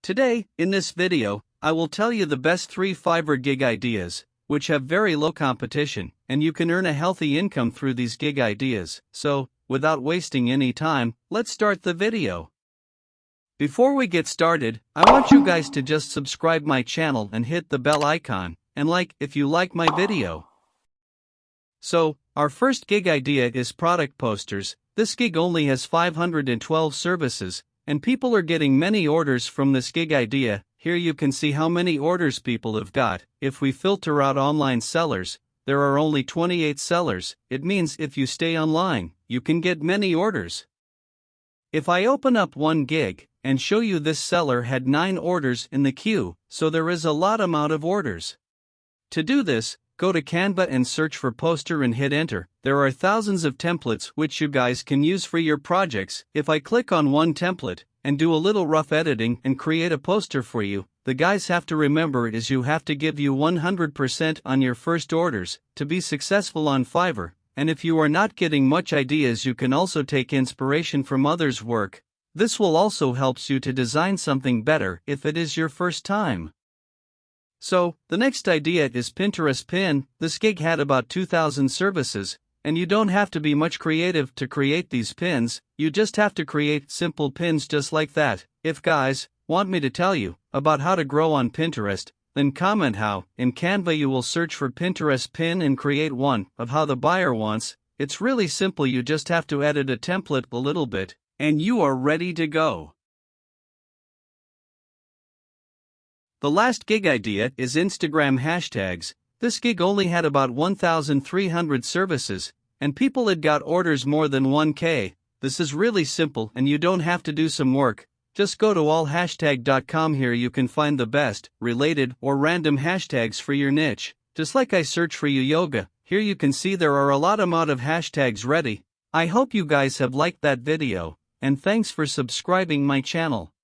Today, in this video, I will tell you the best 3 Fiverr gig ideas, which have very low competition, and you can earn a healthy income through these gig ideas. So, without wasting any time, let's start the video. Before we get started, I want you guys to just subscribe my channel and hit the bell icon, and like if you like my video. So, our first gig idea is product posters. This gig only has 512 services, and people are getting many orders from this gig idea. Here you can see how many orders people have got. If we filter out online sellers, there are only 28 sellers. It means if you stay online, you can get many orders. If I open up one gig and show you, this seller had 9 orders in the queue, so there is a lot amount of orders. To do this, go to Canva and search for poster and hit enter. There are thousands of templates which you guys can use for your projects. If I click on one template and do a little rough editing and create a poster for you, the guys have to remember is you have to give you 100% on your first orders to be successful on Fiverr. And if you are not getting much ideas, you can also take inspiration from others' work. This will also helps you to design something better if it is your first time. So, the next idea is Pinterest pin. This gig had about 2,000 services, and you don't have to be much creative to create these pins. You just have to create simple pins just like that. If guys want me to tell you about how to grow on Pinterest, then comment how. In Canva you will search for Pinterest pin and create one of how the buyer wants. It's really simple, you just have to edit a template a little bit, and you are ready to go. The last gig idea is Instagram hashtags. This gig only had about 1,300 services, and people had got orders more than 1K. This is really simple and you don't have to do some work. Just go to allhashtag.com. Here you can find the best, related, or random hashtags for your niche. Just like I search for you yoga, here you can see there are a lot amount of hashtags ready. I hope you guys have liked that video, and thanks for subscribing my channel.